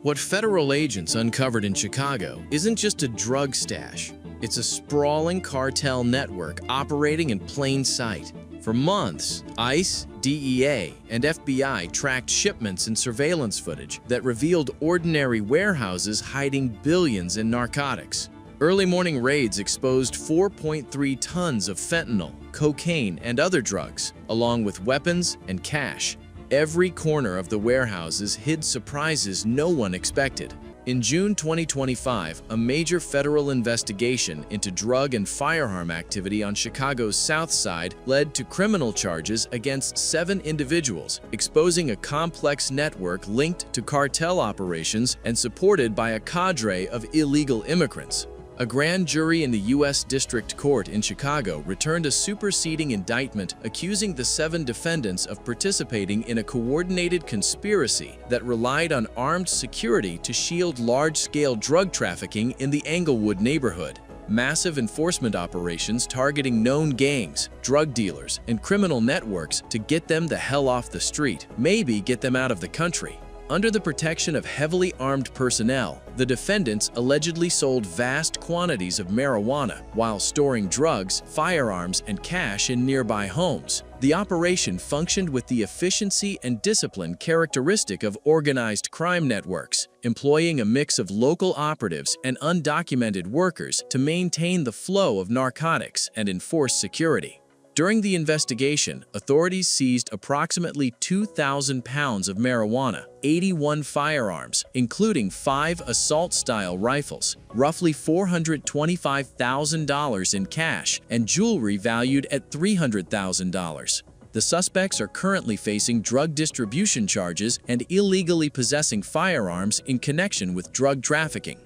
What federal agents uncovered in Chicago isn't just a drug stash. It's a sprawling cartel network operating in plain sight. For months, ICE, DEA, and FBI tracked shipments and surveillance footage that revealed ordinary warehouses hiding billions in narcotics. Early morning raids exposed 4.3 tons of fentanyl, cocaine, and other drugs, along with weapons and cash. Every corner of the warehouses hid surprises no one expected. In June 2025, a major federal investigation into drug and firearm activity on Chicago's South Side led to criminal charges against 7 individuals, exposing a complex network linked to cartel operations and supported by a cadre of illegal immigrants. A grand jury in the U.S. District Court in Chicago returned a superseding indictment accusing the 7 defendants of participating in a coordinated conspiracy that relied on armed security to shield large-scale drug trafficking in the Englewood neighborhood. Massive enforcement operations targeting known gangs, drug dealers, and criminal networks to get them the hell off the street, maybe get them out of the country. Under the protection of heavily armed personnel, the defendants allegedly sold vast quantities of marijuana while storing drugs, firearms, and cash in nearby homes. The operation functioned with the efficiency and discipline characteristic of organized crime networks, employing a mix of local operatives and undocumented workers to maintain the flow of narcotics and enforce security. During the investigation, authorities seized approximately 2,000 pounds of marijuana, 81 firearms, including 5 assault-style rifles, roughly $425,000 in cash, and jewelry valued at $300,000. The suspects are currently facing drug distribution charges and illegally possessing firearms in connection with drug trafficking.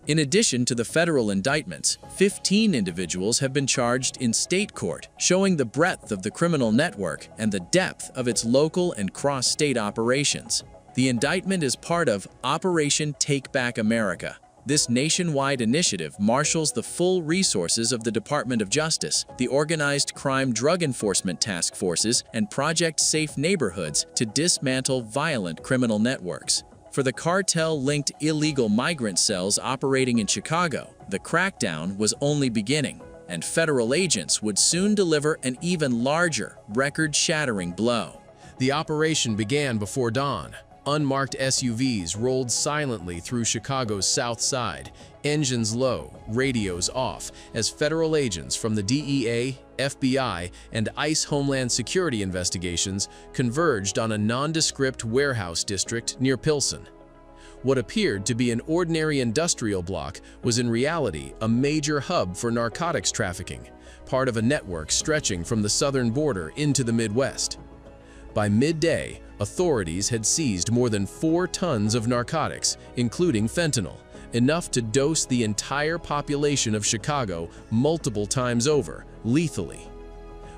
In addition to the federal indictments, 15 individuals have been charged in state court, showing the breadth of the criminal network and the depth of its local and cross-state operations. The indictment is part of Operation Take Back America. This nationwide initiative marshals the full resources of the Department of Justice, the Organized Crime Drug Enforcement Task Forces, and Project Safe Neighborhoods to dismantle violent criminal networks. For the cartel-linked illegal migrant cells operating in Chicago, the crackdown was only beginning, and federal agents would soon deliver an even larger, record-shattering blow. The operation began before dawn. Unmarked SUVs rolled silently through Chicago's South Side, engines low, radios off, as federal agents from the DEA, FBI, and ICE Homeland Security investigations converged on a nondescript warehouse district near Pilsen. What appeared to be an ordinary industrial block was in reality a major hub for narcotics trafficking, part of a network stretching from the southern border into the Midwest. By midday, authorities had seized more than 4 tons of narcotics, including fentanyl, enough to dose the entire population of Chicago multiple times over, lethally.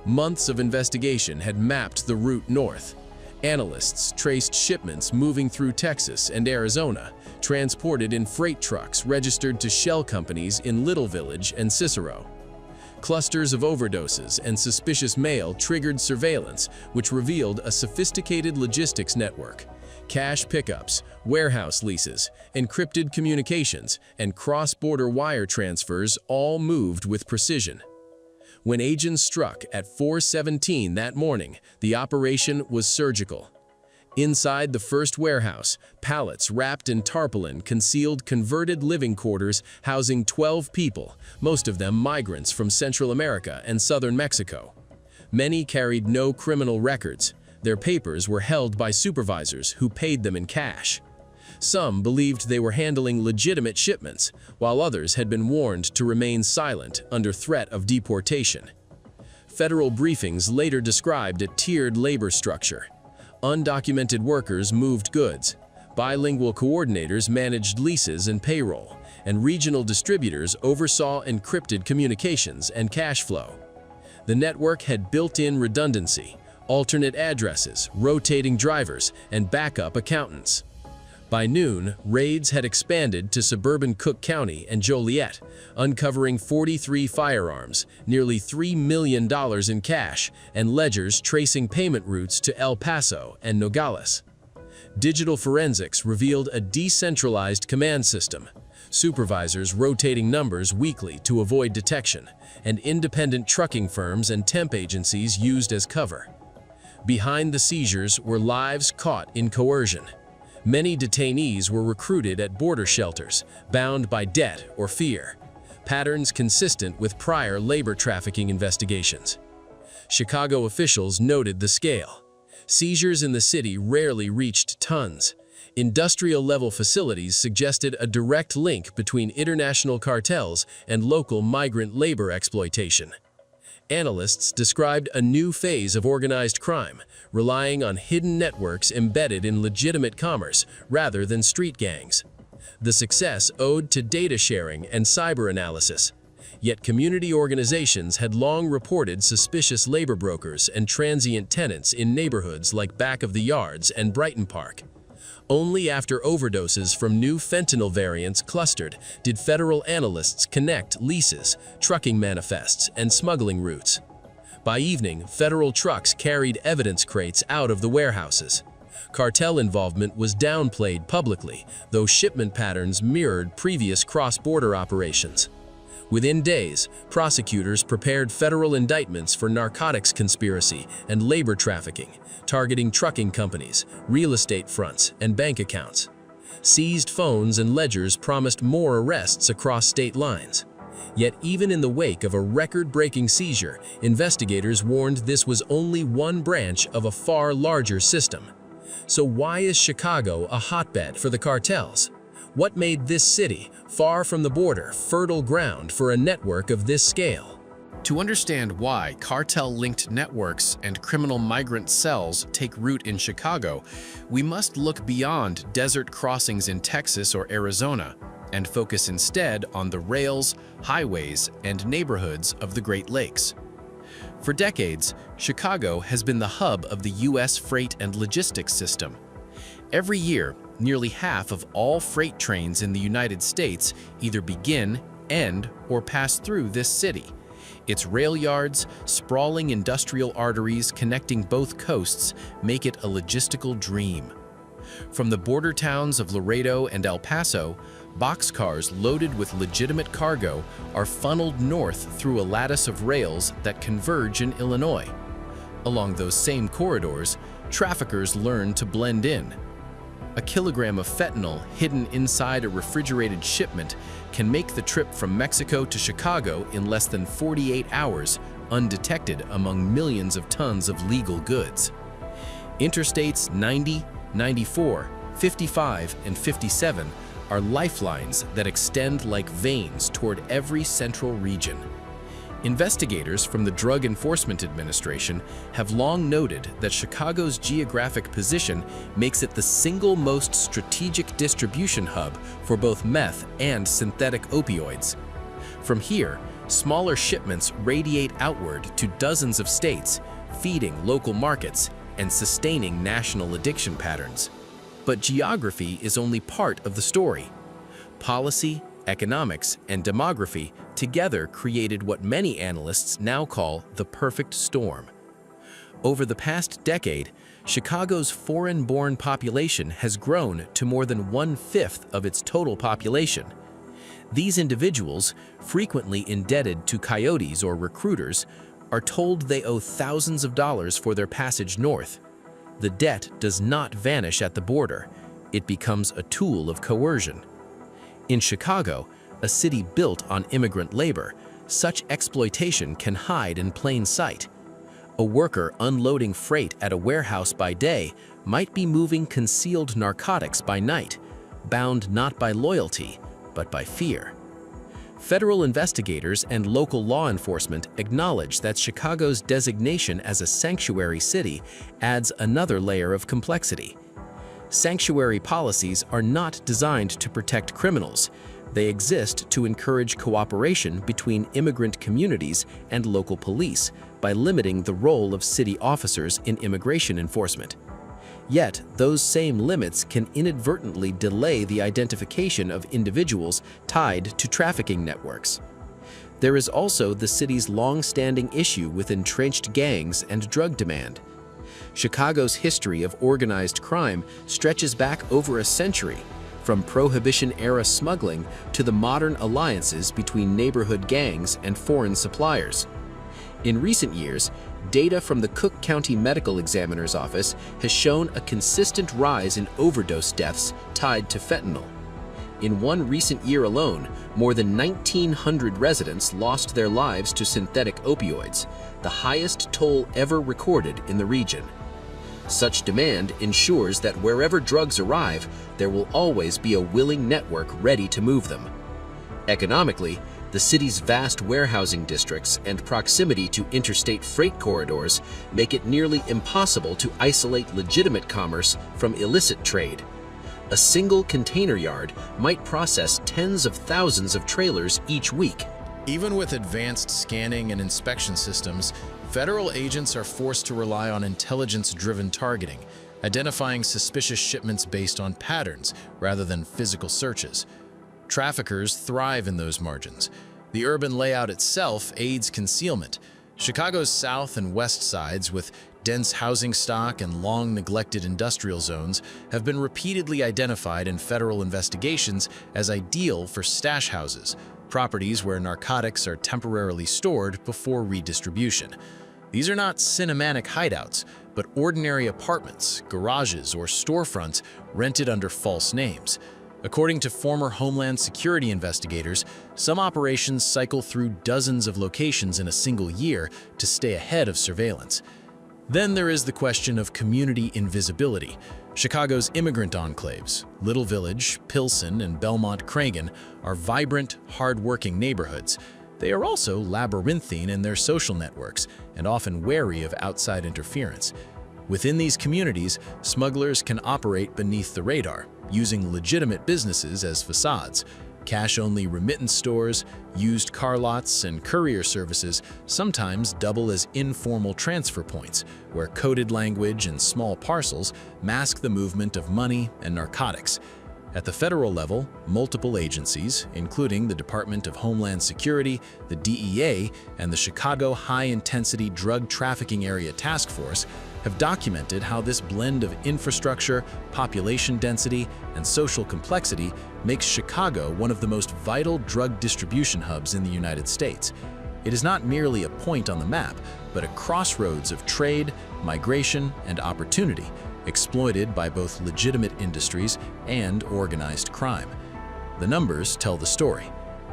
Months of investigation had mapped the route north. Analysts traced shipments moving through Texas and Arizona, transported in freight trucks registered to shell companies in Little Village and Cicero. Clusters of overdoses and suspicious mail triggered surveillance, which revealed a sophisticated logistics network. Cash pickups, warehouse leases, encrypted communications, and cross-border wire transfers all moved with precision. When agents struck at 4:17 that morning, the operation was surgical. Inside the first warehouse, pallets wrapped in tarpaulin concealed converted living quarters housing 12 people, most of them migrants from Central America and southern Mexico. Many carried no criminal records. Their papers were held by supervisors who paid them in cash. Some believed they were handling legitimate shipments, while others had been warned to remain silent under threat of deportation. Federal briefings later described a tiered labor structure. Undocumented workers moved goods, bilingual coordinators managed leases and payroll, and regional distributors oversaw encrypted communications and cash flow. The network had built-in redundancy, alternate addresses, rotating drivers, and backup accountants. By noon, raids had expanded to suburban Cook County and Joliet, uncovering 43 firearms, nearly $3 million in cash, and ledgers tracing payment routes to El Paso and Nogales. Digital forensics revealed a decentralized command system, supervisors rotating numbers weekly to avoid detection, and independent trucking firms and temp agencies used as cover. Behind the seizures were lives caught in coercion. Many detainees were recruited at border shelters, bound by debt or fear, patterns consistent with prior labor trafficking investigations. Chicago officials noted the scale. Seizures in the city rarely reached tons. Industrial-level facilities suggested a direct link between international cartels and local migrant labor exploitation. Analysts described a new phase of organized crime, relying on hidden networks embedded in legitimate commerce rather than street gangs. The success owed to data sharing and cyber analysis. Yet community organizations had long reported suspicious labor brokers and transient tenants in neighborhoods like Back of the Yards and Brighton Park. Only after overdoses from new fentanyl variants clustered did federal analysts connect leases, trucking manifests, and smuggling routes. By evening, federal trucks carried evidence crates out of the warehouses. Cartel involvement was downplayed publicly, though shipment patterns mirrored previous cross-border operations. Within days, prosecutors prepared federal indictments for narcotics conspiracy and labor trafficking, targeting trucking companies, real estate fronts, and bank accounts. Seized phones and ledgers promised more arrests across state lines. Yet even in the wake of a record-breaking seizure, investigators warned this was only one branch of a far larger system. So why is Chicago a hotbed for the cartels? What made this city, far from the border, fertile ground for a network of this scale? To understand why cartel-linked networks and criminal migrant cells take root in Chicago, we must look beyond desert crossings in Texas or Arizona and focus instead on the rails, highways, and neighborhoods of the Great Lakes. For decades, Chicago has been the hub of the U.S. freight and logistics system. Every year, nearly half of all freight trains in the United States either begin, end, or pass through this city. Its rail yards, sprawling industrial arteries connecting both coasts make it a logistical dream. From the border towns of Laredo and El Paso, boxcars loaded with legitimate cargo are funneled north through a lattice of rails that converge in Illinois. Along those same corridors, traffickers learn to blend in. A kilogram of fentanyl hidden inside a refrigerated shipment can make the trip from Mexico to Chicago in less than 48 hours, undetected among millions of tons of legal goods. Interstates 90, 94, 55, and 57 are lifelines that extend like veins toward every central region. Investigators from the Drug Enforcement Administration have long noted that Chicago's geographic position makes it the single most strategic distribution hub for both meth and synthetic opioids. From here, smaller shipments radiate outward to dozens of states, feeding local markets and sustaining national addiction patterns. But geography is only part of the story. Policy, economics, and demography together created what many analysts now call the perfect storm. Over the past decade, Chicago's foreign-born population has grown to more than 1/5 of its total population. These individuals, frequently indebted to coyotes or recruiters, are told they owe thousands of dollars for their passage north. The debt does not vanish at the border. It becomes a tool of coercion. In Chicago, a city built on immigrant labor, such exploitation can hide in plain sight. A worker unloading freight at a warehouse by day might be moving concealed narcotics by night, bound not by loyalty, but by fear. Federal investigators and local law enforcement acknowledge that Chicago's designation as a sanctuary city adds another layer of complexity. Sanctuary policies are not designed to protect criminals. They exist to encourage cooperation between immigrant communities and local police by limiting the role of city officers in immigration enforcement. Yet, those same limits can inadvertently delay the identification of individuals tied to trafficking networks. There is also the city's long-standing issue with entrenched gangs and drug demand. Chicago's history of organized crime stretches back over a century, from Prohibition-era smuggling to the modern alliances between neighborhood gangs and foreign suppliers. In recent years, data from the Cook County Medical Examiner's Office has shown a consistent rise in overdose deaths tied to fentanyl. In one recent year alone, more than 1,900 residents lost their lives to synthetic opioids, the highest toll ever recorded in the region. Such demand ensures that wherever drugs arrive, there will always be a willing network ready to move them. Economically, the city's vast warehousing districts and proximity to interstate freight corridors make it nearly impossible to isolate legitimate commerce from illicit trade. A single container yard might process tens of thousands of trailers each week. Even with advanced scanning and inspection systems, federal agents are forced to rely on intelligence-driven targeting, identifying suspicious shipments based on patterns rather than physical searches. Traffickers thrive in those margins. The urban layout itself aids concealment. Chicago's south and west sides, with dense housing stock and long-neglected industrial zones, have been repeatedly identified in federal investigations as ideal for stash houses, properties where narcotics are temporarily stored before redistribution. These are not cinematic hideouts, but ordinary apartments, garages, or storefronts rented under false names. According to former Homeland Security investigators, some operations cycle through dozens of locations in a single year to stay ahead of surveillance. Then there is the question of community invisibility. Chicago's immigrant enclaves, Little Village, Pilsen, and Belmont-Cragen, are vibrant, hard-working neighborhoods. They are also labyrinthine in their social networks and often wary of outside interference. Within these communities, smugglers can operate beneath the radar, using legitimate businesses as facades. Cash-only remittance stores, used car lots, and courier services sometimes double as informal transfer points, where coded language and small parcels mask the movement of money and narcotics. At the federal level, multiple agencies, including the Department of Homeland Security, the DEA, and the Chicago High-Intensity Drug Trafficking Area Task Force, have documented how this blend of infrastructure, population density, and social complexity makes Chicago one of the most vital drug distribution hubs in the United States. It is not merely a point on the map, but a crossroads of trade, migration, and opportunity, exploited by both legitimate industries and organized crime. The numbers tell the story.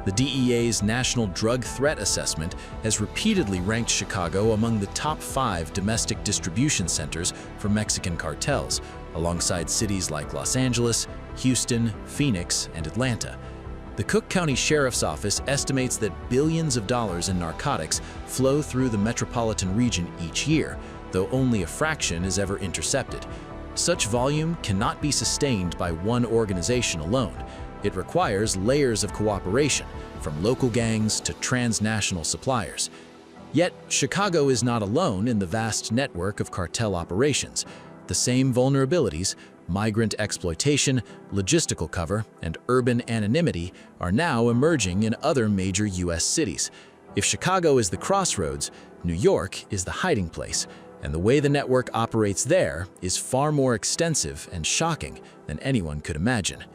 The DEA's National Drug Threat Assessment has repeatedly ranked Chicago among the top 5 domestic distribution centers for Mexican cartels, alongside cities like Los Angeles, Houston, Phoenix, and Atlanta. The Cook County Sheriff's Office estimates that billions of dollars in narcotics flow through the metropolitan region each year, though only a fraction is ever intercepted. Such volume cannot be sustained by one organization alone. It requires layers of cooperation, from local gangs to transnational suppliers. Yet, Chicago is not alone in the vast network of cartel operations. The same vulnerabilities, migrant exploitation, logistical cover, and urban anonymity are now emerging in other major U.S. cities. If Chicago is the crossroads, New York is the hiding place, and the way the network operates there is far more extensive and shocking than anyone could imagine.